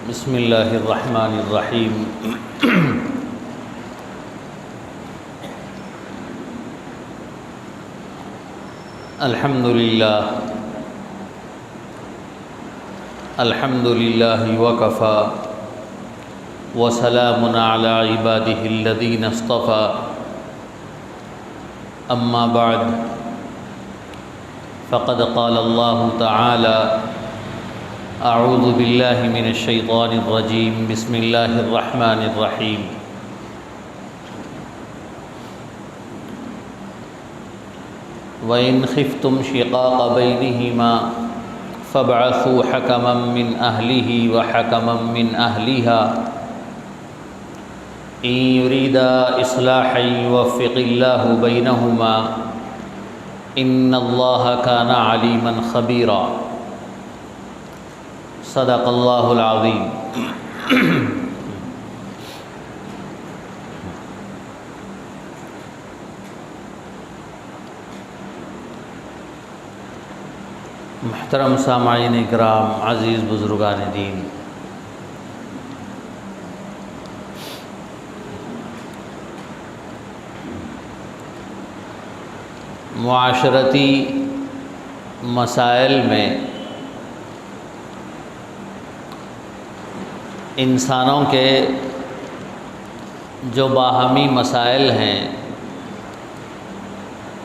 بسم اللہ الرحمن الرحیم الحمد للہ وکفی وسلام علی عبادہ الذین اصطفی اما بعد فقد قال اللہ تعالی اعوذ باللہ من الشیطان الرجیم بسم اللہ الرحمن الرحیم وَإِنْ خِفْتُمْ شِقَاقَ بَيْنِهِمَا فَابْعَثُوا حَكَمًا مِّنْ أَهْلِهِ وَحَكَمًا مِّنْ أَهْلِهَا إِنْ يُرِيدَا إِصْلَاحًا يُوَفِّقِ اللَّهُ بَيْنَهُمَا إِنَّ اللَّهَ كَانَ عَلِيمًا خَبِيرًا صدق اللہ العظیم۔ محترم سامعین اکرام، عزیز بزرگان دین، معاشرتی مسائل میں انسانوں کے جو باہمی مسائل ہیں،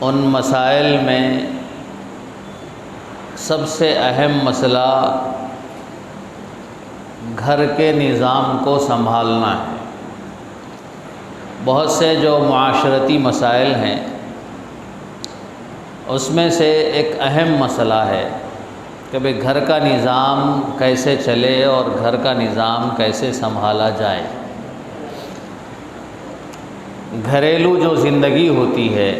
ان مسائل میں سب سے اہم مسئلہ گھر کے نظام کو سنبھالنا ہے۔ بہت سے جو معاشرتی مسائل ہیں اس میں سے ایک اہم مسئلہ ہے کہ بھئی گھر کا نظام کیسے چلے اور گھر کا نظام کیسے سنبھالا جائے۔ گھریلو جو زندگی ہوتی ہے،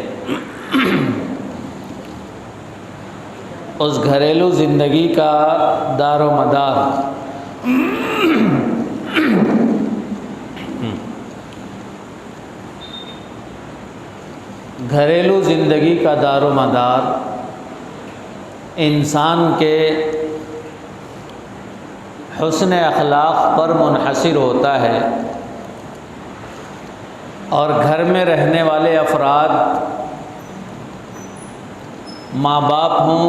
اس گھریلو زندگی کا دار و مدار گھریلو زندگی کا دار و مدار انسان کے حسن اخلاق پر منحصر ہوتا ہے، اور گھر میں رہنے والے افراد ماں باپ ہوں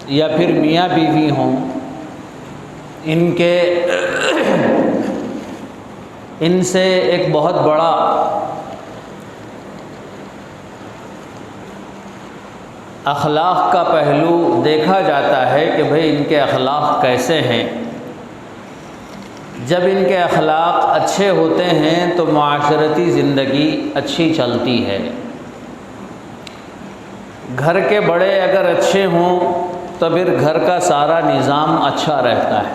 یا پھر میاں بیوی ہوں، ان سے ایک بہت بڑا اخلاق کا پہلو دیکھا جاتا ہے کہ بھئی ان کے اخلاق کیسے ہیں۔ جب ان کے اخلاق اچھے ہوتے ہیں تو معاشرتی زندگی اچھی چلتی ہے۔ گھر کے بڑے اگر اچھے ہوں تو پھر گھر کا سارا نظام اچھا رہتا ہے۔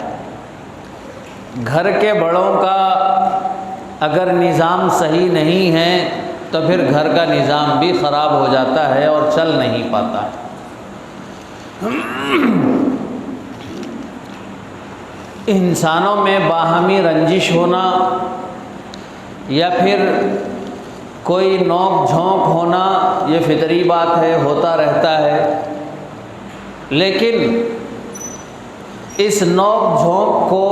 گھر کے بڑوں کا اگر نظام صحیح نہیں ہے تو پھر گھر کا نظام بھی خراب ہو جاتا ہے اور چل نہیں پاتا ہے۔ انسانوں میں باہمی رنجش ہونا یا پھر کوئی نوک جھونک ہونا یہ فطری بات ہے، ہوتا رہتا ہے، لیکن اس نوک جھونک کو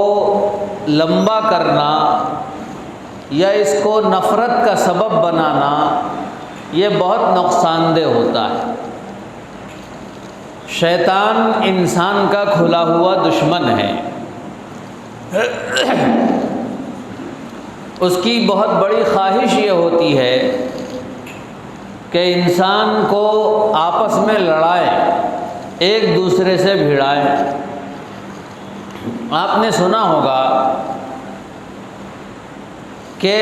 لمبا کرنا یا اس کو نفرت کا سبب بنانا یہ بہت نقصان دہ ہوتا ہے۔ شیطان انسان کا کھلا ہوا دشمن ہے۔ اس کی بہت بڑی خواہش یہ ہوتی ہے کہ انسان کو آپس میں لڑائے، ایک دوسرے سے بھڑائے۔ آپ نے سنا ہوگا کہ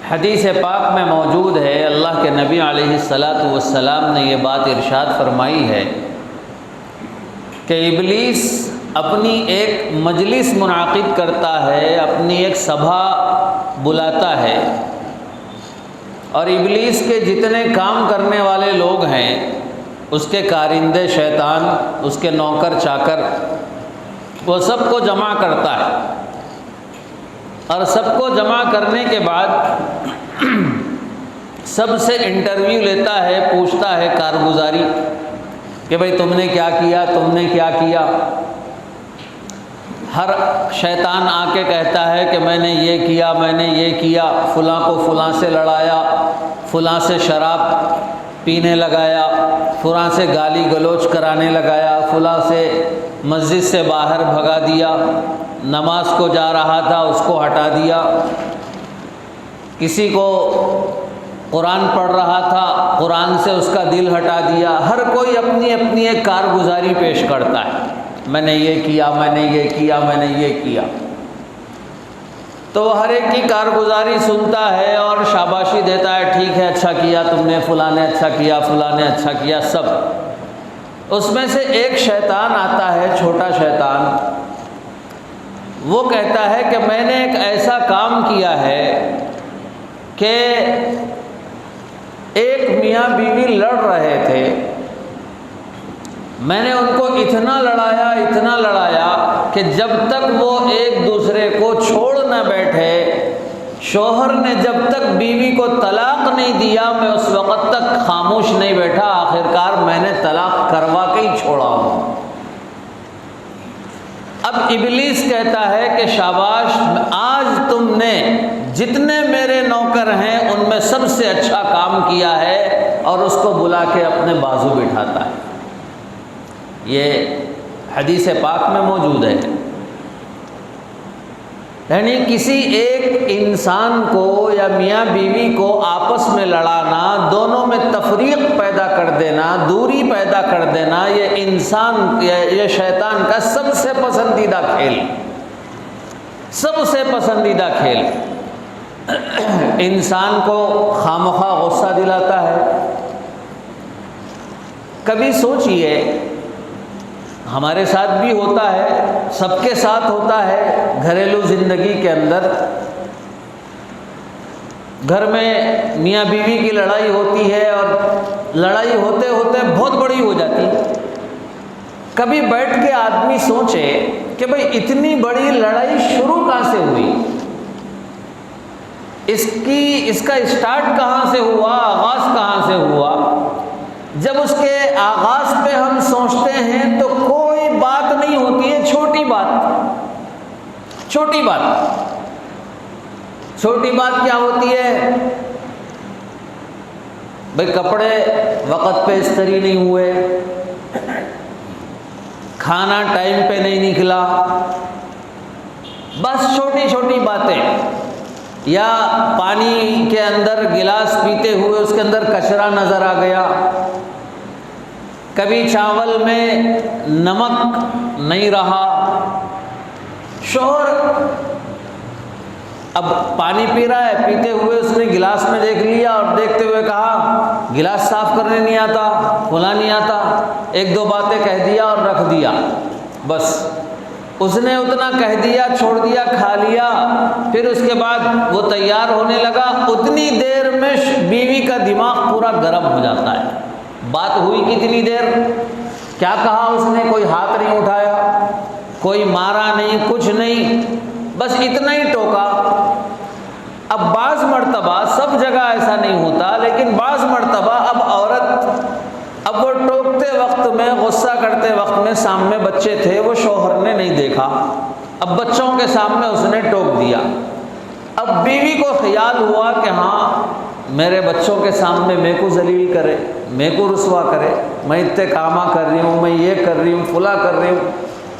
حدیث پاک میں موجود ہے، اللہ کے نبی علیہ السلام نے یہ بات ارشاد فرمائی ہے کہ ابلیس اپنی ایک مجلس منعقد کرتا ہے، اپنی ایک سبھا بلاتا ہے، اور ابلیس کے جتنے کام کرنے والے لوگ ہیں، اس کے کارندے شیطان، اس کے نوکر چاکر، وہ سب کو جمع کرتا ہے، اور سب کو جمع کرنے کے بعد سب سے انٹرویو لیتا ہے، پوچھتا ہے کارگزاری کہ بھئی تم نے کیا کیا، تم نے کیا کیا۔ ہر شیطان آ کے کہتا ہے کہ میں نے یہ کیا، میں نے یہ کیا، فلاں کو فلاں سے لڑایا، فلاں سے شراب پینے لگایا، فلاں سے گالی گلوچ کرانے لگایا، فلاں سے مسجد سے باہر بھگا دیا، نماز کو جا رہا تھا اس کو ہٹا دیا، کسی کو قرآن پڑھ رہا تھا قرآن سے اس کا دل ہٹا دیا۔ ہر کوئی اپنی اپنی ایک کارگزاری پیش کرتا ہے، میں نے یہ کیا، میں نے یہ کیا، میں نے یہ کیا۔ تو ہر ایک کی کارگزاری سنتا ہے اور شاباشی دیتا ہے، ٹھیک ہے اچھا کیا تم نے، فلاں نے اچھا کیا، فلاں نے اچھا کیا، سب۔ اس میں سے ایک شیطان آتا ہے، چھوٹا شیطان، وہ کہتا ہے کہ میں نے ایک ایسا کام کیا ہے کہ ایک میاں بیوی لڑ رہے تھے، میں نے ان کو اتنا لڑایا کہ جب تک وہ ایک دوسرے کو چھوڑ نہ بیٹھے، شوہر نے جب تک بیوی کو طلاق نہیں دیا میں اس وقت تک خاموش نہیں بیٹھا، آخرکار میں نے طلاق کروا کے ہی چھوڑا ہوں۔ اب ابلیس کہتا ہے کہ شاباش، آج تم نے جتنے میرے نوکر ہیں ان میں سب سے اچھا کام کیا ہے، اور اس کو بلا کے اپنے بازو بٹھاتا ہے۔ یہ حدیث پاک میں موجود ہے۔ یعنی کسی ایک انسان کو یا میاں بیوی کو آپس میں لڑانا، دونوں میں تفریق پیدا کر دینا، دوری پیدا کر دینا، یہ انسان یہ شیطان کا سب سے پسندیدہ کھیل، سب سے پسندیدہ کھیل۔ انسان کو خامخواہ غصہ دلاتا ہے۔ کبھی سوچئے، ہمارے ساتھ بھی ہوتا ہے، سب کے ساتھ ہوتا ہے، گھریلو زندگی کے اندر گھر میں میاں بیوی کی لڑائی ہوتی ہے، اور لڑائی ہوتے ہوتے بہت بڑی ہو جاتی ہے۔ کبھی بیٹھ کے آدمی سوچے کہ بھئی اتنی بڑی لڑائی شروع کہاں سے ہوئی، اس کا اسٹارٹ کہاں سے ہوا، آغاز کہاں سے ہوا۔ جب اس کے آغاز پہ ہم سوچتے ہیں تو کوئی بات نہیں ہوتی ہے، چھوٹی بات کیا ہوتی ہے؟ بھئی کپڑے وقت پہ استری نہیں ہوئے، کھانا ٹائم پہ نہیں نکلا، بس چھوٹی چھوٹی باتیں۔ یا پانی کے اندر گلاس پیتے ہوئے اس کے اندر کچرا نظر آ گیا، کبھی چاول میں نمک نہیں رہا، شوہر اب پانی پی رہا ہے، پیتے ہوئے اس نے گلاس میں دیکھ لیا اور دیکھتے ہوئے کہا گلاس صاف کرنے نہیں آتا، کھولا نہیں آتا، ایک دو باتیں کہہ دیا اور رکھ دیا، بس اس نے اتنا کہہ دیا، چھوڑ دیا، کھا لیا۔ پھر اس کے بعد وہ تیار ہونے لگا، اتنی دیر میں بیوی کا دماغ پورا گرم ہو جاتا ہے۔ بات ہوئی کتنی دیر، کیا کہا اس نے، کوئی ہاتھ نہیں اٹھایا، کوئی مارا نہیں، کچھ نہیں، بس اتنا ہی ٹوکا۔ اب بعض مرتبہ، سب جگہ ایسا نہیں ہوتا، لیکن بعض مرتبہ اب عورت، اب وہ ٹوکتے وقت میں، غصہ کرتے وقت میں، سامنے بچے تھے، وہ شوہر نے نہیں دیکھا، اب بچوں کے سامنے اس نے ٹوک دیا۔ اب بیوی کو خیال ہوا کہ ہاں میرے بچوں کے سامنے میں کو ذلیل کرے، میں کو رسوا کرے، میں اتنے کاماں کر رہی ہوں، میں یہ کر رہی ہوں، فلاں کر رہی ہوں،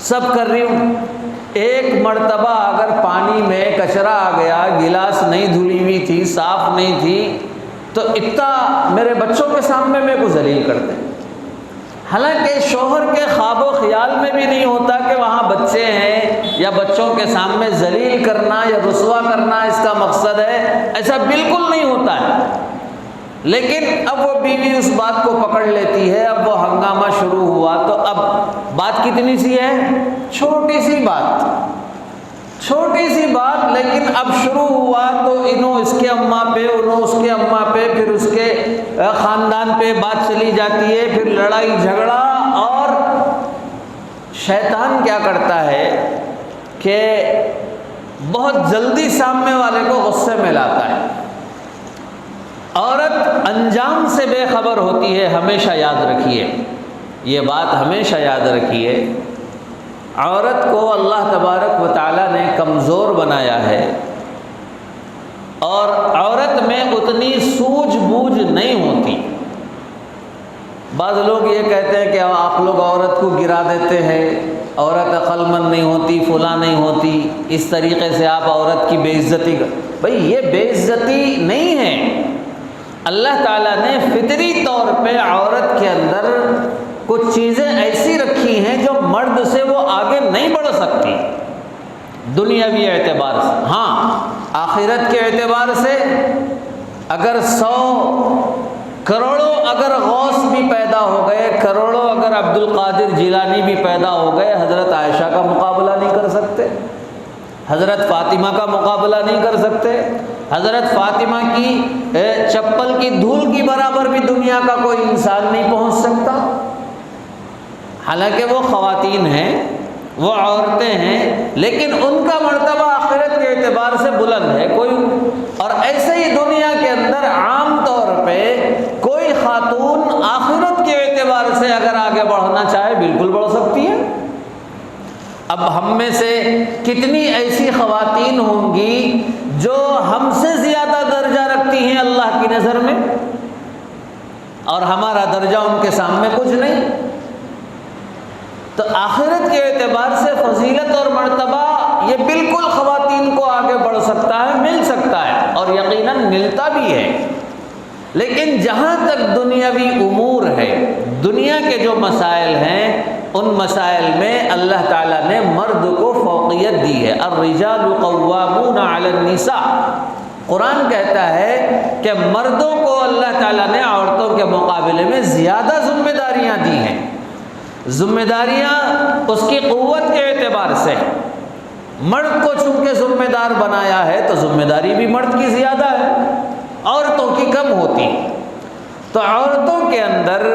سب کر رہی ہوں۔ ایک مرتبہ اگر پانی میں کچرا آ گیا، گلاس نہیں دھلی ہوئی تھی، صاف نہیں تھی، تو اتنا میرے بچوں کے سامنے میں کو ذلیل کرتے۔ حالانکہ شوہر کے خواب و خیال میں بھی نہیں ہوتا کہ وہاں بچے ہیں یا بچوں کے سامنے ذلیل کرنا یا رسوا کرنا اس کا مقصد ہے، ایسا بالکل نہیں ہوتا ہے۔ لیکن اب وہ بیوی اس بات کو پکڑ لیتی ہے، اب وہ ہنگامہ شروع ہوا، تو اب بات کتنی سی ہے، چھوٹی سی بات، لیکن اب شروع ہوا تو انہوں اس کے اماں پہ، انہوں اس کے اماں پہ، پھر اس کے خاندان پہ بات چلی جاتی ہے، پھر لڑائی جھگڑا۔ اور شیطان کیا کرتا ہے کہ بہت جلدی سامنے والے کو غصے میں لاتا ہے۔ عورت انجام سے بے خبر ہوتی ہے، ہمیشہ یاد رکھیے، یہ بات ہمیشہ یاد رکھیے عورت کو اللہ تبارک و تعالیٰ نے کمزور بنایا ہے، اور عورت میں اتنی سوجھ بوجھ نہیں ہوتی۔ بعض لوگ یہ کہتے ہیں کہ آپ لوگ عورت کو گرا دیتے ہیں، عورت عقل مند نہیں ہوتی، فلاں نہیں ہوتی، اس طریقے سے آپ عورت کی بے عزتی بھائی یہ بے عزتی نہیں ہے۔ اللہ تعالیٰ نے فطری طور پہ عورت کے اندر کچھ چیزیں ایسی رکھی ہیں جو مرد سے وہ آگے نہیں بڑھ سکتی دنیاوی اعتبار سے۔ ہاں، آخرت کے اعتبار سے اگر 100 کروڑوں اگر غوث بھی پیدا ہو گئے، کروڑوں اگر عبد القادر جیلانی بھی پیدا ہو گئے، حضرت عائشہ کا مقابلہ نہیں کر سکتے، حضرت فاطمہ کا مقابلہ نہیں کر سکتے، حضرت فاطمہ کی چپل کی دھول کی برابر بھی دنیا کا کوئی انسان نہیں پہنچ سکتا۔ حالانکہ وہ خواتین ہیں، وہ عورتیں ہیں، لیکن ان کا مرتبہ آخرت کے اعتبار سے بلند ہے کوئی۔ اور ایسے ہی دنیا کے اندر عام طور پہ کوئی خاتون آخرت کے اعتبار سے اگر آگے بڑھنا چاہے بالکل بڑھ سکتی ہے۔ اب ہم میں سے کتنی ایسی خواتین ہوں گی جو ہم سے زیادہ درجہ رکھتی ہیں اللہ کی نظر میں، اور ہمارا درجہ ان کے سامنے کچھ نہیں۔ تو آخرت کے اعتبار سے فضیلت اور مرتبہ یہ بالکل خواتین کو آگے بڑھ سکتا ہے، مل سکتا ہے، اور یقیناً ملتا بھی ہے۔ لیکن جہاں تک دنیاوی امور ہے، دنیا کے جو مسائل ہیں، ان مسائل میں اللہ تعالیٰ نے مرد کو فوقیت دی ہے۔ الرجال قوامون علی النساء، قرآن کہتا ہے کہ مردوں کو اللہ تعالیٰ نے عورتوں کے مقابلے میں زیادہ ذمہ داریاں دی ہیں۔ ذمہ داریاں اس کی قوت کے اعتبار سے، مرد کو چونکہ ذمہ دار بنایا ہے تو ذمہ داری بھی مرد کی زیادہ ہے، عورتوں کی کم ہوتی۔ تو عورتوں کے اندر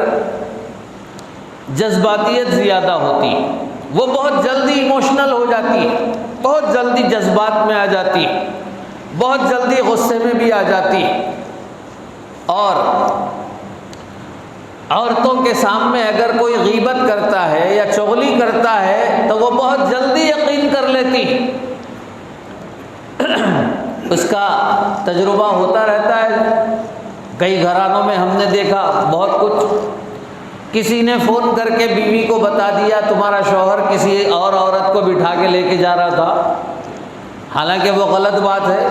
جذباتیت زیادہ ہوتی، وہ بہت جلدی ایموشنل ہو جاتی، بہت جلدی جذبات میں آ جاتی، بہت جلدی غصے میں بھی آ جاتی، اور عورتوں کے سامنے اگر کوئی غیبت کرتا ہے یا چغلی کرتا ہے تو وہ بہت جلدی یقین کر لیتی۔ اس کا تجربہ ہوتا رہتا ہے، کئی گھرانوں میں ہم نے دیکھا بہت کچھ۔ کسی نے فون کر کے بیوی کو بتا دیا تمہارا شوہر کسی اور عورت کو بٹھا کے لے کے جا رہا تھا، حالانکہ وہ غلط بات ہے،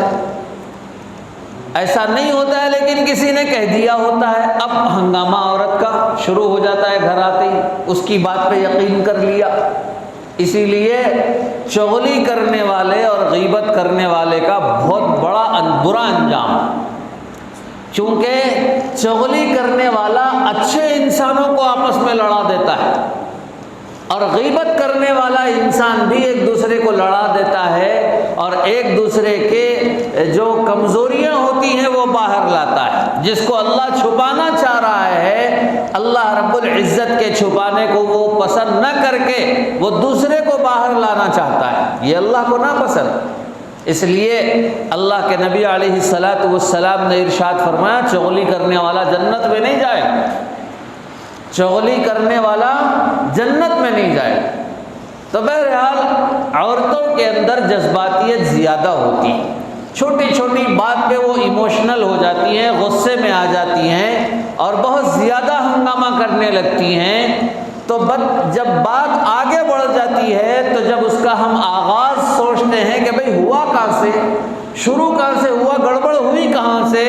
ایسا نہیں ہوتا ہے، لیکن کسی نے کہہ دیا ہوتا ہے۔ اب ہنگامہ عورت کا شروع ہو جاتا ہے، گھر آتے ہی اس کی بات پہ یقین کر لیا۔ اسی لیے چغلی کرنے والے اور غیبت کرنے والے کا بہت بڑا برا انجام، چونکہ چغلی کرنے والا اچھے انسانوں کو آپس میں لڑا دیتا ہے، اور غیبت کرنے والا انسان بھی ایک دوسرے کو لڑا دیتا ہے، اور ایک دوسرے کے جو کمزوریاں ہوتی ہیں وہ باہر لاتا ہے۔ جس کو اللہ چھپانا چاہ رہا ہے، اللہ رب العزت کے چھپانے کو وہ پسند نہ کر کے وہ دوسرے کو باہر لانا چاہتا ہے، یہ اللہ کو ناپسند۔ اس لیے اللہ کے نبی علیہ الصلاۃ والسلام نے ارشاد فرمایا چغلی کرنے والا جنت میں نہیں جائے، چغلی کرنے والا جنت میں نہیں جائے۔ تو بہرحال عورتوں کے اندر جذباتیت زیادہ ہوتی، چھوٹی چھوٹی بات پہ وہ ایموشنل ہو جاتی ہیں، غصے میں آ جاتی ہیں، اور بہت زیادہ ہنگامہ کرنے لگتی ہیں۔ تو جب بات آگے بڑھ جاتی ہے تو جب اس کا ہم آغاز سوچتے ہیں کہ بھئی ہوا کہاں سے، شروع کہاں سے ہوا، گڑبڑ ہوئی کہاں سے،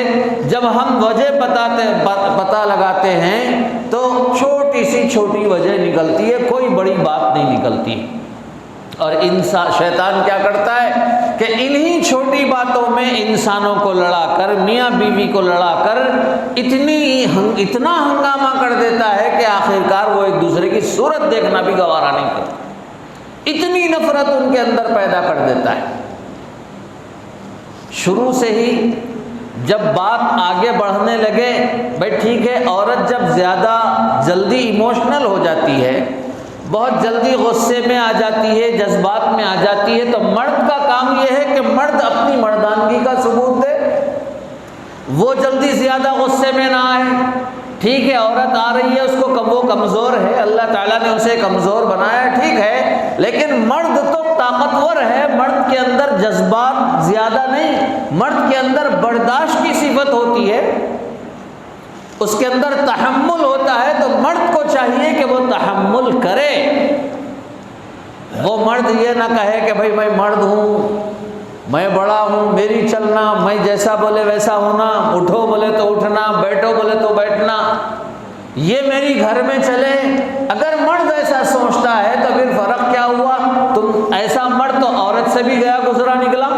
جب ہم وجہ پتہ لگاتے ہیں تو چھوٹی سی چھوٹی وجہ نکلتی ہے، کوئی بڑی بات نہیں نکلتی۔ اور شیطان کیا کرتا ہے کہ انہی چھوٹی باتوں میں انسانوں کو لڑا کر، میاں بیوی کو لڑا کر اتنا ہنگامہ کر دیتا ہے کہ آخرکار وہ ایک دوسرے کی صورت دیکھنا بھی گوارا نہیں کرتا، اتنی نفرت ان کے اندر پیدا کر دیتا ہے۔ شروع سے ہی جب بات آگے بڑھنے لگے، بھائی ٹھیک ہے، عورت جب زیادہ جلدی ایموشنل ہو جاتی ہے، بہت جلدی غصے میں آ جاتی ہے، جذبات میں آ جاتی ہے، تو مرد کا کام یہ ہے کہ مرد اپنی مردانگی کا ثبوت دے، وہ جلدی زیادہ غصے میں نہ آئے۔ ٹھیک ہے، عورت آ رہی ہے، اس کو وہ کمزور ہے، اللہ تعالیٰ نے اسے کمزور بنایا، ٹھیک ہے، لیکن مرد تو طاقتور ہے، مرد کے اندر جذبات زیادہ نہیں، مرد کے اندر برداشت کی صفت ہوتی ہے، اس کے اندر تحمل ہوتا ہے، تو مرد کو چاہیے کہ وہ تحمل کرے۔ وہ مرد یہ نہ کہے کہ بھائی میں مرد ہوں، میں بڑا ہوں، میری چلنا، میں جیسا بولے ویسا ہونا، اٹھو بولے تو اٹھنا، بیٹھو بولے تو بیٹھنا، یہ میری گھر میں چلے۔ اگر مرد ایسا سوچتا ہے تو پھر فرق کیا ہوا؟ تم ایسا مرد تو عورت سے بھی گیا گزرا نکلا۔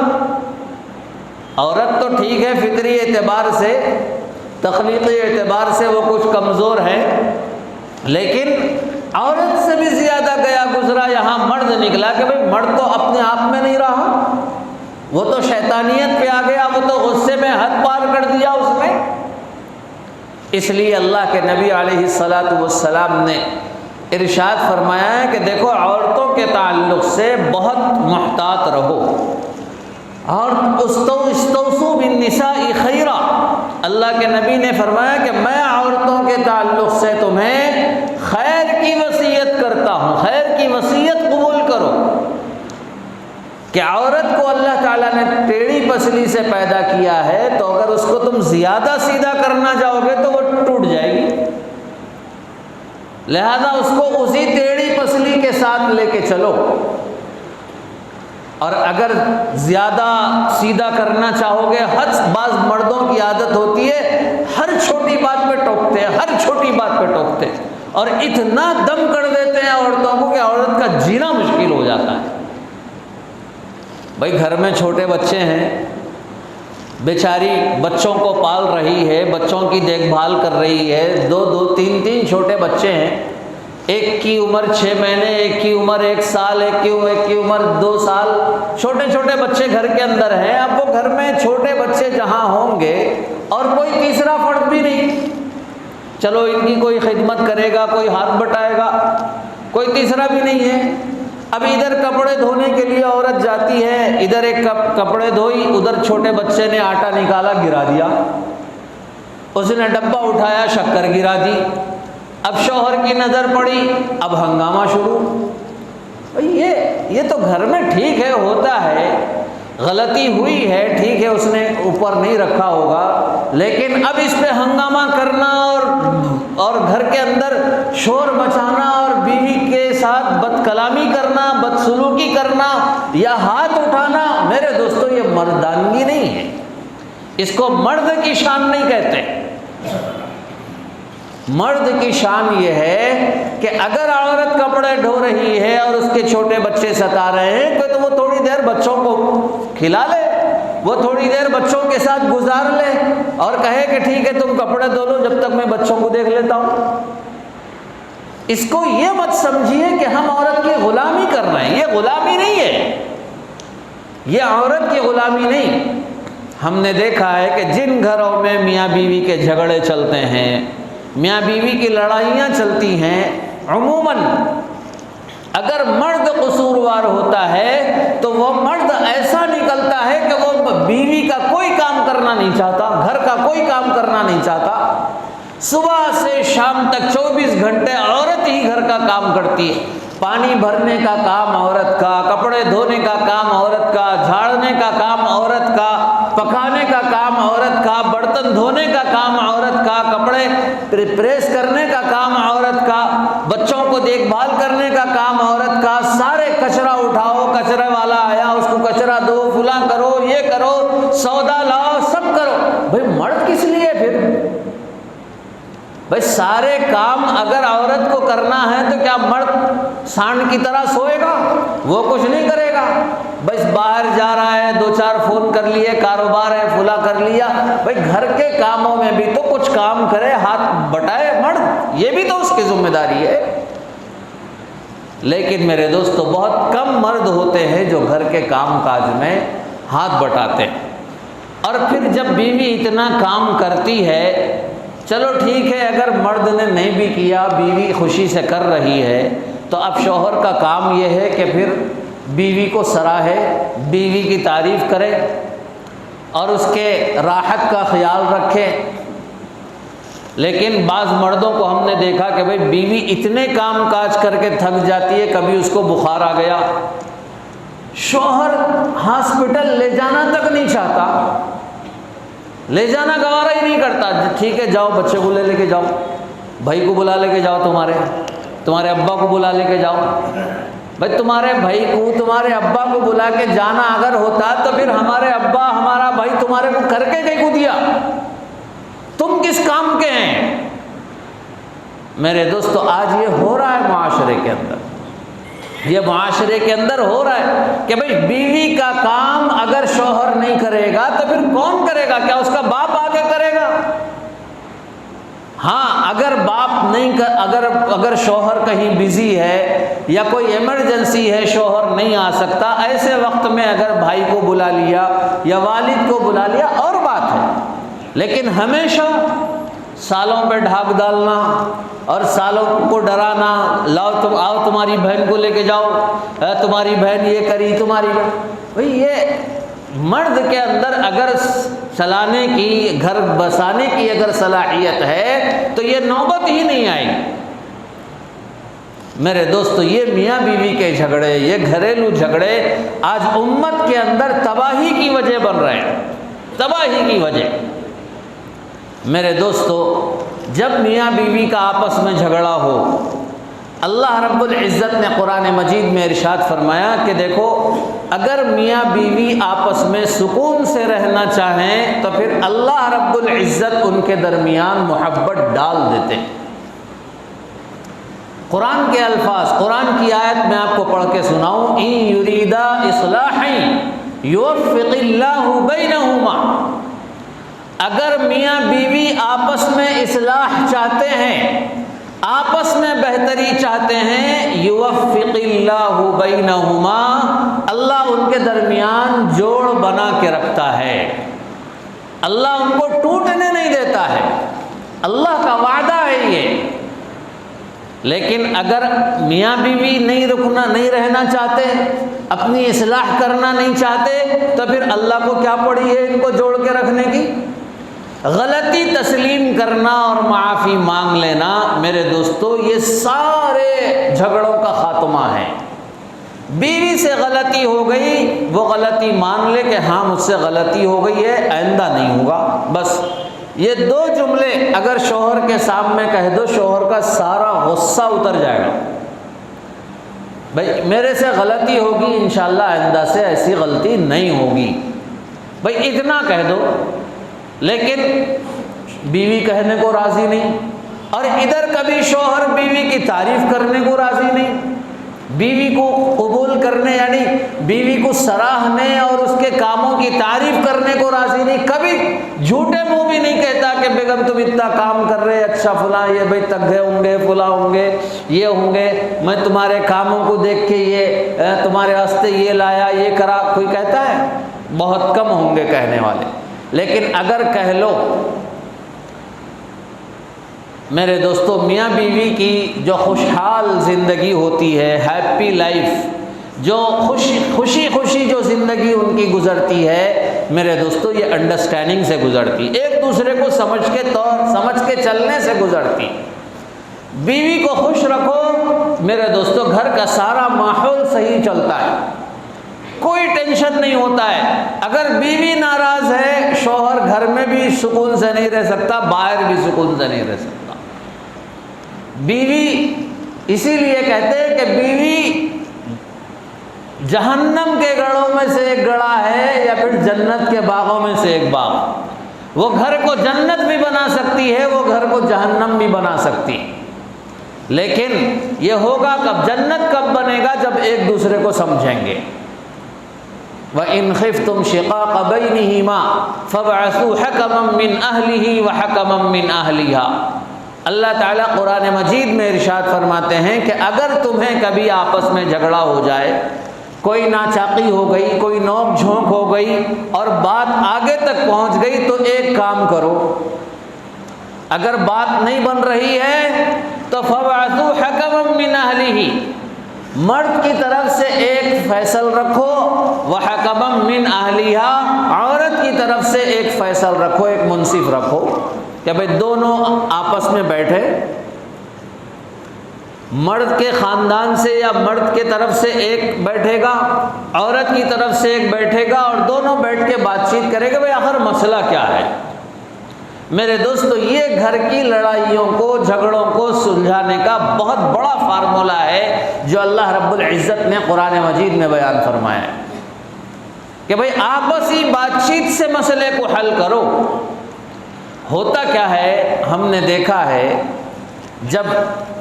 عورت تو ٹھیک ہے، فطری اعتبار سے، تخلیقی اعتبار سے وہ کچھ کمزور ہے، لیکن عورت سے بھی زیادہ گیا گزرا یہاں مرد نکلا کہ بھئی مرد تو اپنے آپ میں نہیں رہا، وہ تو شیطانیت پہ آ گیا، وہ تو غصے میں حد پار کر دیا اس نے۔ اس لیے اللہ کے نبی علیہ السلام نے ارشاد فرمایا ہے کہ دیکھو عورتوں کے تعلق سے بہت محتاط رہو، اور استوصوا بالنساء خیرا، اللہ کے نبی نے فرمایا کہ میں عورتوں کے تعلق سے تمہیں خیر کی وصیت کرتا ہوں، خیر کی وصیت قبول کرو۔ کہ عورت کو اللہ تعالیٰ نے ٹیڑھی پسلی سے پیدا کیا ہے، تو اگر اس کو تم زیادہ سیدھا کرنا چاہو گے تو وہ ٹوٹ جائے گی، لہذا اس کو اسی ٹیڑھی پسلی کے ساتھ لے کے چلو۔ اور اگر زیادہ سیدھا کرنا چاہو گے، بعض مردوں کی عادت ہوتی ہے ہر چھوٹی بات پہ ٹوکتے ہیں، ہر چھوٹی بات پہ ٹوکتے ہیں، اور اتنا دم کر دیتے ہیں عورتوں کو کہ عورت کا جینا مشکل ہو جاتا ہے۔ بھائی گھر میں چھوٹے بچے ہیں، بیچاری بچوں کو پال رہی ہے، بچوں کی دیکھ بھال کر رہی ہے، دو تین چھوٹے بچے ہیں، ایک کی عمر 6 مہینے، ایک کی عمر 1 سال، ایک کی عمر 2 سال، چھوٹے چھوٹے بچے گھر کے اندر ہیں۔ اب وہ گھر میں چھوٹے بچے جہاں ہوں گے اور کوئی تیسرا فرد بھی نہیں، چلو ان کی کوئی خدمت کرے گا، کوئی ہاتھ بٹائے گا، کوئی تیسرا بھی نہیں ہے۔ اب ادھر کپڑے دھونے کے لیے عورت جاتی ہے، ادھر ایک کپڑے دھوئی، ادھر چھوٹے بچے نے آٹا نکالا گرا دیا، اس نے ڈبہ اٹھایا شکر گرا دی، اب شوہر کی نظر پڑی، اب ہنگامہ شروع۔ یہ تو گھر میں ٹھیک ہے، ہوتا ہے، غلطی ہوئی ہے، ٹھیک ہے، اس نے اوپر نہیں رکھا ہوگا، لیکن اب اس پہ ہنگامہ کرنا اور گھر کے اندر شور مچانا اور بیوی کے ساتھ بد کلامی کرنا، بدسلوکی کرنا یا ہاتھ اٹھانا، میرے دوستو یہ مردانگی نہیں ہے، اس کو مرد کی شان نہیں کہتے۔ مرد کی شان یہ ہے کہ اگر عورت کپڑے دھو رہی ہے اور اس کے چھوٹے بچے ستا رہے ہیں تو وہ تھوڑی دیر بچوں کو کھلا لے، وہ تھوڑی دیر بچوں کے ساتھ گزار لے اور کہے کہ ٹھیک ہے تم کپڑے دھو لو جب تک میں بچوں کو دیکھ لیتا ہوں۔ اس کو یہ مت سمجھیے کہ ہم عورت کی غلامی کر رہے ہیں، یہ غلامی نہیں ہے، یہ عورت کی غلامی نہیں۔ ہم نے دیکھا ہے کہ جن گھروں میں میاں بیوی کے جھگڑے چلتے ہیں، میاں بیوی کی لڑائیاں چلتی ہیں، عموماً اگر مرد قصوروار ہوتا ہے تو وہ مرد ایسا نکلتا ہے کہ وہ بیوی کا کوئی کام کرنا نہیں چاہتا، گھر کا کوئی کام کرنا نہیں چاہتا، صبح سے شام تک 24 گھنٹے عورت ہی گھر کا کام کرتی ہے، پانی بھرنے کا کام عورت کا، کپڑے دھونے کا کام عورت کا، جھاڑنے کا کام عورت کا، پکانے کا کام عورت کا، برتن دھونے کا کام عورت کا، کپڑے پریس کرنے کا کام عورت کا، بچوں کو دیکھ بھال کرنے کا کام عورت کا، سارے کچرا اٹھاؤ، کچرے والا آیا اس کو کچرا دو، فلاں کرو، یہ کرو، سودا لاؤ، سب کرو۔ بھئی مرد کس لیے پھر؟ بھئی سارے کام اگر عورت کو کرنا ہے تو کیا مرد سانڈ کی طرح سوئے گا؟ وہ کچھ نہیں کرے گا، بس باہر جا رہا ہے، 2-4 فون کر لیے، کاروبار ہے فلا کر لیا۔ بھئی گھر کے کاموں میں بھی تو کچھ کام کرے، ہاتھ بٹائے مرد، یہ بھی تو اس کی ذمہ داری ہے۔ لیکن میرے دوستو بہت کم مرد ہوتے ہیں جو گھر کے کام کاج میں ہاتھ بٹاتے ہیں، اور پھر جب بیوی اتنا کام کرتی ہے، چلو ٹھیک ہے اگر مرد نے نہیں بھی کیا، بیوی خوشی سے کر رہی ہے، تو اب شوہر کا کام یہ ہے کہ پھر بیوی کو سراہے، بیوی کی تعریف کرے اور اس کے راحت کا خیال رکھے۔ لیکن بعض مردوں کو ہم نے دیکھا کہ بھئی بیوی اتنے کام کاج کر کے تھک جاتی ہے، کبھی اس کو بخار آ گیا، شوہر ہاسپٹل لے جانا تک نہیں چاہتا، لے جانا گوارا ہی نہیں کرتا، ٹھیک ہے جاؤ بچے کو لے کے جاؤ، بھائی کو بلا لے کے جاؤ، تمہارے ابا کو بلا لے کے جاؤ۔ بھائی تمہارے بھائی کو تمہارے ابا کو بلا کے جانا اگر ہوتا تو پھر ہمارے ابا ہمارا بھائی تمہارے کو کر کے کہیں کو دیا؟ تم کس کام کے ہیں؟ میرے دوستو آج یہ ہو رہا ہے معاشرے کے اندر، یہ معاشرے کے اندر ہو رہا ہے کہ بھئی بیوی کا کام اگر شوہر نہیں کرے گا تو پھر کون کرے گا؟ کیا اس کا باپ آگے کرے گا؟ ہاں اگر باپ نہیں اگر شوہر کہیں بزی ہے یا کوئی ایمرجنسی ہے، شوہر نہیں آ سکتا، ایسے وقت میں اگر بھائی کو بلا لیا یا والد کو بلا لیا اور بات ہے، لیکن ہمیشہ سالوں پہ ڈھاک ڈالنا اور سالوں کو ڈرانا، لاؤ تم آؤ تمہاری بہن کو لے کے جاؤ، تمہاری بہن یہ کری، تمہاری بہن، بھئی یہ مرد کے اندر اگر چلانے کی، گھر بسانے کی اگر صلاحیت ہے تو یہ نوبت ہی نہیں آئی۔ میرے دوستو یہ میاں بیوی کے جھگڑے، یہ گھریلو جھگڑے آج امت کے اندر تباہی کی وجہ بن رہے ہیں، تباہی کی وجہ۔ میرے دوستو جب میاں بیوی کا آپس میں جھگڑا ہو، اللہ رب العزت نے قرآن مجید میں ارشاد فرمایا کہ دیکھو اگر میاں بیوی آپس میں سکون سے رہنا چاہیں تو پھر اللہ رب العزت ان کے درمیان محبت ڈال دیتے۔ قرآن کے الفاظ، قرآن کی آیت میں آپ کو پڑھ کے سناؤں، ان یریدا اصلاحا یوفق اللہ بینہما، اگر میاں بیوی آپس میں اصلاح چاہتے ہیں، آپس میں بہتری چاہتے ہیں، یوفق اللہ بینہما، اللہ ان کے درمیان جوڑ بنا کے رکھتا ہے، اللہ ان کو ٹوٹنے نہیں دیتا ہے، اللہ کا وعدہ ہے یہ۔ لیکن اگر میاں بیوی نہیں رہنا چاہتے، اپنی اصلاح کرنا نہیں چاہتے، تو پھر اللہ کو کیا پڑی ہے ان کو جوڑ کے رکھنے کی؟ غلطی تسلیم کرنا اور معافی مانگ لینا۔ میرے دوستو یہ سارے جھگڑوں کا خاتمہ ہے۔ بیوی سے غلطی ہو گئی، وہ غلطی مان لے کہ ہاں مجھ سے غلطی ہو گئی ہے، آئندہ نہیں ہوگا، بس یہ دو جملے اگر شوہر کے سامنے کہہ دو، شوہر کا سارا غصہ اتر جائے گا۔ بھائی میرے سے غلطی ہوگی، انشاءاللہ آئندہ سے ایسی غلطی نہیں ہوگی، بھائی اتنا کہہ دو۔ لیکن بیوی کہنے کو راضی نہیں، اور ادھر کبھی شوہر بیوی کی تعریف کرنے کو راضی نہیں، بیوی کو قبول کرنے یعنی بیوی کو سراہنے اور اس کے کاموں کی تعریف کرنے کو راضی نہیں، کبھی جھوٹے منہ بھی نہیں کہتا کہ بیگم تم اتنا کام کر رہے، اچھا فلاں، یہ بھائی تگے ہوں گے، فلاں ہوں گے، یہ ہوں گے، میں تمہارے کاموں کو دیکھ کے یہ تمہارے واسطے یہ لایا، یہ کرا، کوئی کہتا ہے؟ بہت کم ہوں گے کہنے والے۔ لیکن اگر کہہ لو، میرے دوستو میاں بیوی کی جو خوشحال زندگی ہوتی ہے، ہیپی لائف، جو خوشی جو زندگی ان کی گزرتی ہے، میرے دوستو یہ انڈرسٹینڈنگ سے گزرتی، ایک دوسرے کو سمجھ کے چلنے سے گزرتی۔ بیوی کو خوش رکھو میرے دوستو، گھر کا سارا ماحول صحیح چلتا ہے، کوئی ٹینشن نہیں ہوتا ہے۔ اگر بیوی ناراض ہے، شوہر گھر میں بھی سکون سے نہیں رہ سکتا، باہر بھی سکون سے نہیں رہ سکتا۔ بیوی اسی لیے کہتے ہیں کہ بیوی جہنم کے گڑھوں میں سے ایک گڑھا ہے یا پھر جنت کے باغوں میں سے ایک باغ، وہ گھر کو جنت بھی بنا سکتی ہے، وہ گھر کو جہنم بھی بنا سکتی ہے۔ لیکن یہ ہوگا کب؟ جنت کب بنے گا؟ جب ایک دوسرے کو سمجھیں گے۔ وَإِنْ خِفْتُمْ شِقَاقَ بَيْنِهِمَا فَابْعَثُوا حَكَمًا مِّنْ أَهْلِهِ وَحَكَمًا مِّنْ أَهْلِهَا۔ اللہ تعالیٰ قرآن مجید میں ارشاد فرماتے ہیں کہ اگر تمہیں کبھی آپس میں جھگڑا ہو جائے، کوئی ناچاقی ہو گئی، کوئی نوک جھونک ہو گئی اور بات آگے تک پہنچ گئی، تو ایک کام کرو، اگر بات نہیں بن رہی ہے تو فَابْعَثُوا حَكَمًا مِّنْ أَهْلِهِ، مرد کی طرف سے ایک فیصل رکھو، وَحَكَمًا مِّنْ أَهْلِهَا، عورت کی طرف سے ایک فیصل رکھو، ایک منصف رکھو۔ کہ بھئی دونوں آپس میں بیٹھے، مرد کے خاندان سے یا مرد کے طرف سے ایک بیٹھے گا، عورت کی طرف سے ایک بیٹھے گا، اور دونوں بیٹھ کے بات چیت کرے گا بھئی آخر مسئلہ کیا ہے۔ میرے دوستو، یہ گھر کی لڑائیوں کو، جھگڑوں کو سلجھانے کا بہت بڑا فارمولہ ہے جو اللہ رب العزت نے قرآن مجید میں بیان فرمایا ہے کہ بھئی آپسی بات چیت سے مسئلے کو حل کرو۔ ہوتا کیا ہے، ہم نے دیکھا ہے جب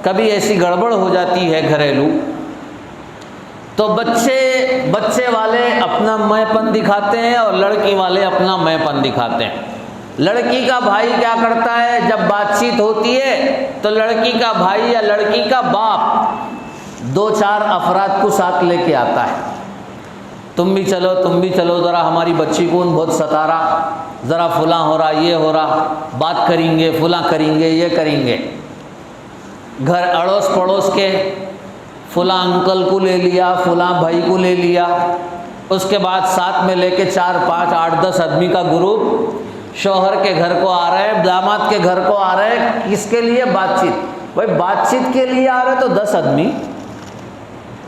کبھی ایسی گڑبڑ ہو جاتی ہے گھریلو، تو بچے والے اپنا میں پن دکھاتے ہیں اور لڑکی والے اپنا میں پن دکھاتے ہیں۔ لڑکی کا بھائی کیا کرتا ہے، جب بات چیت ہوتی ہے تو لڑکی کا بھائی یا لڑکی کا باپ 2-4 افراد کو ساتھ لے کے آتا ہے، تم بھی چلو ذرا ہماری بچی کو بہت ستا رہا، ذرا فلاں ہو رہا، یہ ہو رہا، بات کریں گے، فلاں کریں گے، یہ کریں گے۔ گھر اڑوس پڑوس کے فلاں انکل کو لے لیا، فلاں بھائی کو لے لیا، اس کے بعد ساتھ میں لے کے 4, 5, 8, 10 آدمی کا گروپ شوہر کے گھر کو آ رہے ہیں، داماد کے گھر کو آ رہے ہیں، کس کے لیے؟ بات چیت۔ بھائی بات چیت کے لیے آ رہے تو 10 آدمی،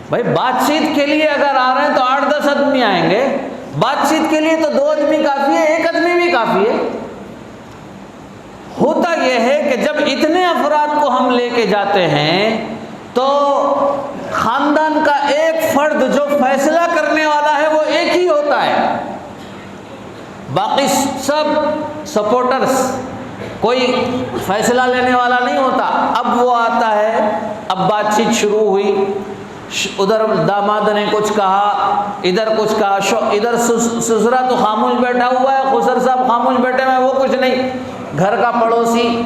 بھائی بات چیت کے لیے اگر آ رہے ہیں تو 8-10 آدمی آئیں گے، بات چیت کے لیے تو 2 آدمی کافی ہے، 1 آدمی بھی کافی ہے۔ ہوتا یہ ہے کہ جب اتنے افراد کو ہم لے کے جاتے ہیں تو خاندان کا ایک فرد جو فیصلہ کرنے والا ہے وہ ایک ہی ہوتا ہے، باقی سب سپورٹرز، کوئی فیصلہ لینے والا نہیں ہوتا۔ اب وہ آتا ہے، اب بات چیت شروع ہوئی، ادھر داماد نے کچھ کہا، ادھر کچھ کہا، ادھر سسرا تو خاموش بیٹھا ہوا ہے، خسر صاحب خاموش بیٹھے ہوئے، وہ کچھ نہیں۔ گھر کا پڑوسی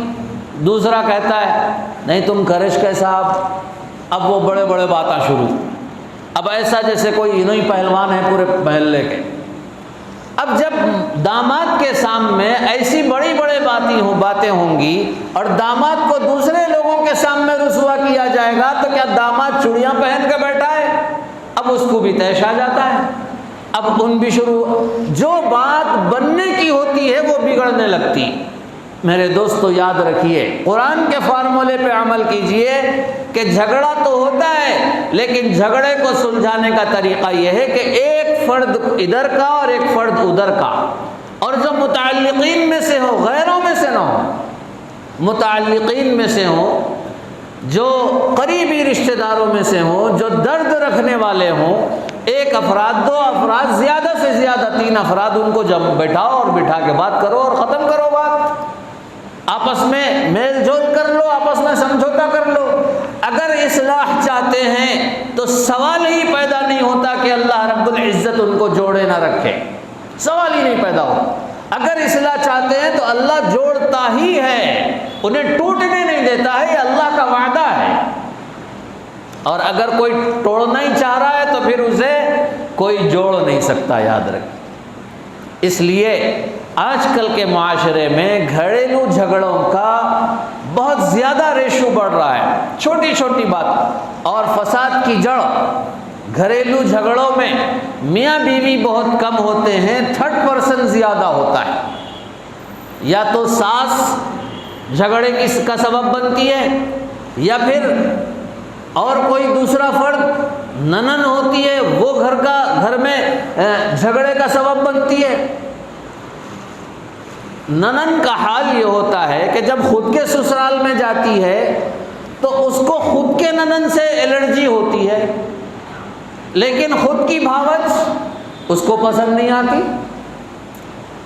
دوسرا کہتا ہے نہیں تم کرش کے صاحب، اب وہ بڑے بڑے باتیں شروع، اب ایسا جیسے کوئی انہی پہلوان ہے پورے محلے کے۔ اب جب داماد کے سامنے ایسی بڑی باتیں ہوں گی اور داماد کو دوسرے لوگوں کے سامنے رسوا کیا جائے گا تو کیا داماد چوڑیاں پہن کے بیٹھا ہے؟ اب اس کو بھی طیش آ جاتا ہے، اب ان بھی شروع، جو بات بننے کی ہوتی ہے وہ بگڑنے لگتی۔ میرے دوستو یاد رکھیے، قرآن کے فارمولے پہ عمل کیجئے کہ جھگڑا تو ہوتا ہے لیکن جھگڑے کو سلجھانے کا طریقہ یہ ہے کہ ایک فرد ادھر کا اور ایک فرد ادھر کا، اور جو متعلقین میں سے ہو، غیروں میں سے نہ ہو، متعلقین میں سے ہو، جو قریبی رشتہ داروں میں سے ہوں، جو درد رکھنے والے ہوں، 1 افراد 2 افراد زیادہ سے زیادہ 3 افراد ان کو جب بٹھاؤ اور بٹھا کے بات کرو اور ختم کرو بات، آپس میں میل جول کر لو، آپس میں سمجھوتا کر لو۔ اگر اصلاح چاہتے ہیں تو سوال ہی پیدا نہیں ہوتا کہ اللہ رب العزت ان کو جوڑے نہ رکھے، سوال ہی نہیں پیدا ہوتا۔ اگر اصلاح چاہتے ہیں تو اللہ جوڑتا ہی ہے، انہیں ٹوٹنے نہیں دیتا ہے، یہ اللہ کا وعدہ ہے۔ اور اگر کوئی توڑنا ہی چاہ رہا ہے تو پھر اسے کوئی جوڑ نہیں سکتا، یاد رکھیں۔ اس لیے آج کل کے معاشرے میں گھریلو جھگڑوں کا بہت زیادہ ریشو بڑھ رہا ہے، چھوٹی چھوٹی بات، اور فساد کی جڑ گھریلو جھگڑوں میں میاں بیوی بہت کم ہوتے ہیں، 30% زیادہ ہوتا ہے۔ یا تو ساس جھگڑے کا سبب بنتی ہے، یا پھر اور کوئی دوسرا فرد ننن ہوتی ہے، وہ گھر میں جھگڑے کا سبب بنتی ہے۔ ننن کا حال یہ ہوتا ہے کہ جب خود کے سسرال میں جاتی ہے تو اس کو خود کے ننن سے الرجی ہوتی ہے، لیکن خود کی بھاوج اس کو پسند نہیں آتی۔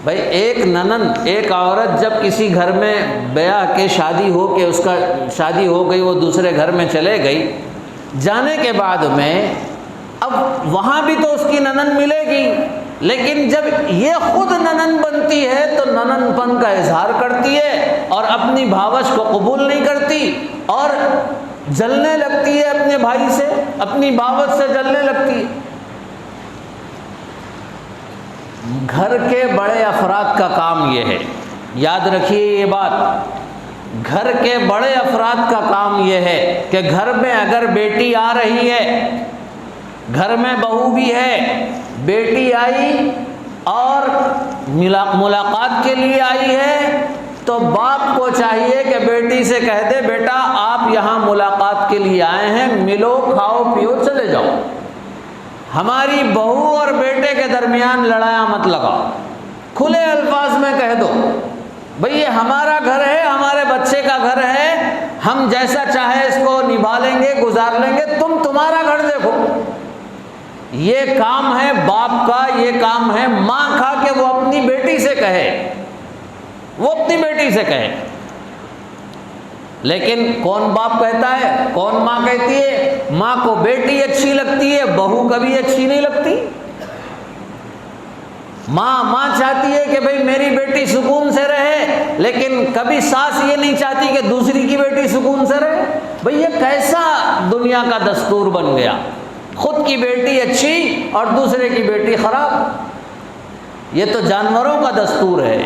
بھائی ایک ننن، ایک عورت جب کسی گھر میں بیاہ کے شادی ہو کے اس کا شادی ہو گئی، وہ دوسرے گھر میں چلے گئی، جانے کے بعد میں اب وہاں بھی تو اس کی ننن ملے گی، لیکن جب یہ خود ننن بنتی ہے تو ننن پن کا اظہار کرتی ہے اور اپنی بھاوش کو قبول نہیں کرتی اور جلنے لگتی ہے اپنے بھائی سے، اپنی بھاوش سے جلنے لگتی ہے۔ گھر کے بڑے افراد کا کام یہ ہے، یاد رکھیے یہ بات، گھر کے بڑے افراد کا کام یہ ہے کہ گھر میں اگر بیٹی آ رہی ہے، گھر میں بہو بھی ہے، بیٹی آئی اور ملاقات کے لیے آئی ہے، تو تو باپ کو چاہیے کہ بیٹی سے کہہ دے بیٹا آپ یہاں ملاقات کے لیے آئے ہیں، ملو کھاؤ پیو چلے جاؤ، ہماری بہو اور بیٹے کے درمیان لڑائیاں مت لگاؤ، کھلے الفاظ میں کہہ دو بھئی یہ ہمارا گھر ہے، ہمارے بچے کا گھر ہے، ہم جیسا چاہے اس کو نبھا لیں گے، گزار لیں گے، تم تمہارا گھر دیکھو۔ یہ کام ہے باپ کا، یہ کام ہے ماں کا کہ وہ اپنی بیٹی سے کہے، وہ اپنی بیٹی سے کہے۔ لیکن کون باپ کہتا ہے، کون ماں کہتی ہے؟ ماں کو بیٹی اچھی لگتی ہے، بہو کبھی اچھی نہیں لگتی۔ ماں چاہتی ہے کہ بھئی میری بیٹی سکون سے رہے، لیکن کبھی ساس یہ نہیں چاہتی کہ دوسری کی بیٹی سکون سے رہے۔ بھئی یہ کیسا دنیا کا دستور بن گیا، خود کی بیٹی اچھی اور دوسرے کی بیٹی خراب، یہ تو جانوروں کا دستور ہے۔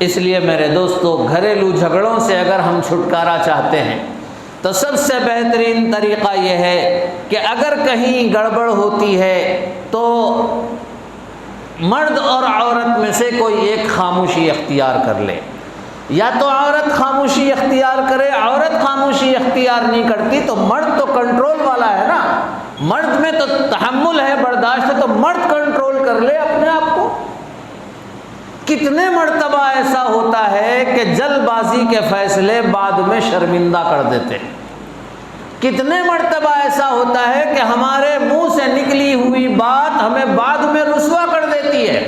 اس لیے میرے دوستو، گھریلو جھگڑوں سے اگر ہم چھٹکارا چاہتے ہیں تو سب سے بہترین طریقہ یہ ہے کہ اگر کہیں گڑبڑ ہوتی ہے تو مرد اور عورت میں سے کوئی ایک خاموشی اختیار کر لے، یا تو عورت خاموشی اختیار کرے، عورت خاموشی اختیار نہیں کرتی تو مرد تو کنٹرول والا ہے نا، مرد میں تو تحمل ہے، برداشت ہے، تو مرد کنٹرول کر لے اپنے آپ کو۔ کتنے مرتبہ ایسا ہوتا ہے کہ جلد بازی کے فیصلے بعد میں شرمندہ کر دیتے ہیں، کتنے مرتبہ ایسا ہوتا ہے کہ ہمارے منہ سے نکلی ہوئی بات ہمیں بعد میں رسوا کر دیتی ہے،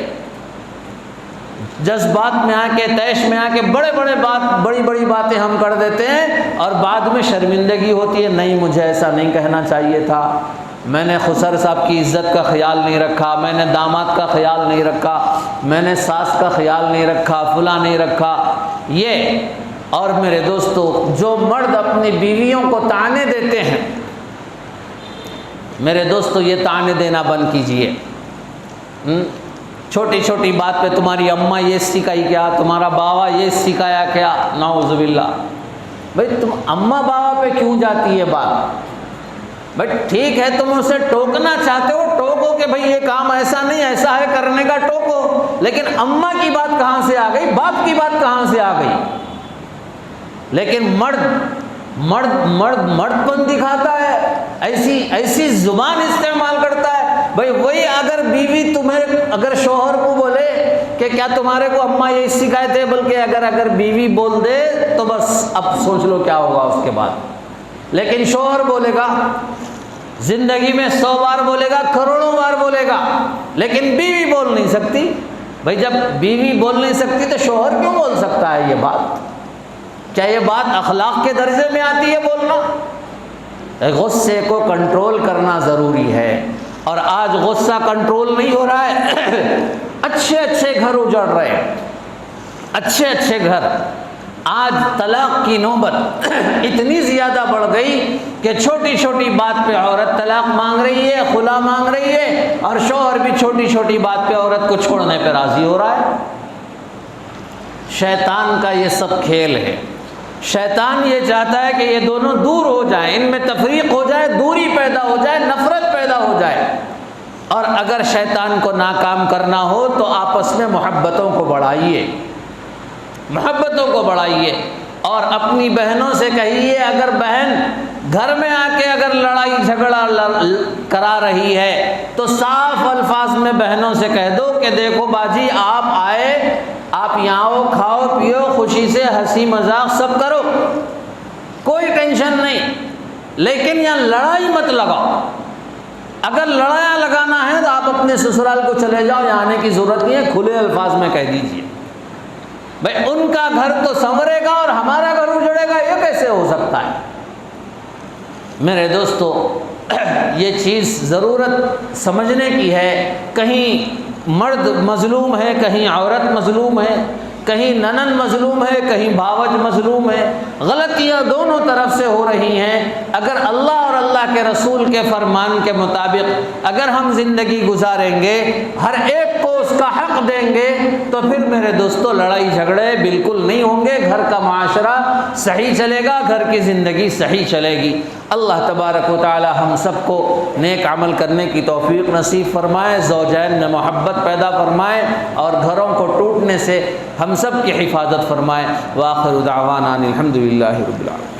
جذبات میں آ کے، طیش میں آ کے بڑی بڑی باتیں ہم کر دیتے ہیں اور بعد میں شرمندگی ہوتی ہے، نہیں مجھے ایسا نہیں کہنا چاہیے تھا، میں نے خسر صاحب کی عزت کا خیال نہیں رکھا، میں نے داماد کا خیال نہیں رکھا، میں نے ساس کا خیال نہیں رکھا، فلاں نہیں رکھا۔ یہ اور میرے دوستو، جو مرد اپنی بیویوں کو طعنے دیتے ہیں، میرے دوستو یہ طعنے دینا بند کیجئے۔ چھوٹی چھوٹی بات پہ تمہاری اماں یہ سکھائی کیا، تمہارا باوا یہ سکھایا کیا، نعوذ باللہ۔ بھئی تم اماں باوا پہ کیوں جاتی ہے بات؟ بھئی ٹھیک ہے تم اسے ٹوکنا چاہتے ہو، ٹوکو کہ بھئی یہ کام ایسا نہیں ایسا ہے کرنے کا، ٹوکو، لیکن اماں کی بات کہاں سے آ گئی، باپ کی بات کہاں سے آ گئی؟ لیکن مرد پن دکھاتا ہے، ایسی زبان استعمال کرتا ہے۔ بھئی وہی اگر بیوی اگر شوہر کو بولے کہ کیا تمہارے کو اماں یہ سکھائے تھے، بلکہ اگر بیوی بول دے تو بس اب سوچ لو کیا ہوگا اس کے بعد۔ لیکن شوہر بولے گا، زندگی میں 100 بار بولے گا، کروڑوں بار بولے گا، لیکن بیوی بول نہیں سکتی۔ بھئی جب بیوی بول نہیں سکتی تو شوہر کیوں بول سکتا ہے یہ بات؟ کیا یہ بات اخلاق کے درجے میں آتی ہے بولنا؟ غصے کو کنٹرول کرنا ضروری ہے، اور آج غصہ کنٹرول نہیں ہو رہا ہے۔ اچھے گھر اجڑ رہے ہیں، اچھے گھر۔ آج طلاق کی نوبت اتنی زیادہ بڑھ گئی کہ چھوٹی چھوٹی بات پہ عورت طلاق مانگ رہی ہے، خلا مانگ رہی ہے، اور شوہر بھی چھوٹی چھوٹی بات پہ عورت کو چھوڑنے پہ راضی ہو رہا ہے۔ شیطان کا یہ سب کھیل ہے۔ شیطان یہ چاہتا ہے کہ یہ دونوں دور ہو جائیں، ان میں تفریق ہو جائے، دوری پیدا ہو جائے، نفرت پیدا ہو جائے۔ اور اگر شیطان کو ناکام کرنا ہو تو آپس میں محبتوں کو بڑھائیے، محبتوں کو بڑھائیے، اور اپنی بہنوں سے کہیے، اگر بہن گھر میں آ کے اگر لڑائی جھگڑا کرا رہی ہے تو صاف الفاظ میں بہنوں سے کہہ دو کہ دیکھو باجی آپ آئے، آپ یہاں آؤ، کھاؤ پیو، خوشی سے ہنسی مذاق سب کرو، کوئی ٹینشن نہیں، لیکن یہاں لڑائی مت لگاؤ۔ اگر لڑائیاں لگانا ہے تو آپ اپنے سسرال کو چلے جاؤ، یہاں آنے کی ضرورت نہیں ہے، کھلے الفاظ میں کہہ دیجئے۔ بھئی ان کا گھر تو سنورے گا اور ہمارا گھر اجڑے گا، یہ کیسے ہو سکتا ہے؟ میرے دوستو، یہ چیز ضرورت سمجھنے کی ہے۔ کہیں مرد مظلوم ہے، کہیں عورت مظلوم ہے، کہیں ننن مظلوم ہے، کہیں بھاوج مظلوم ہے، غلطیاں دونوں طرف سے ہو رہی ہیں۔ اگر اللہ اور اللہ کے رسول کے فرمان کے مطابق اگر ہم زندگی گزاریں گے، ہر ایک کو اس کا حق دیں گے تو پھر میرے دوستو لڑائی جھگڑے بالکل نہیں ہوں گے، گھر کا معاشرہ صحیح چلے گا، گھر کی زندگی صحیح چلے گی۔ اللہ تبارک و تعالی ہم سب کو نیک عمل کرنے کی توفیق نصیب فرمائے، زوجین میں محبت پیدا فرمائے اور گھروں کو ٹوٹنے سے ہم سب کی حفاظت فرمائے۔ وآخر دعوانا الحمدللہ رب العالمین۔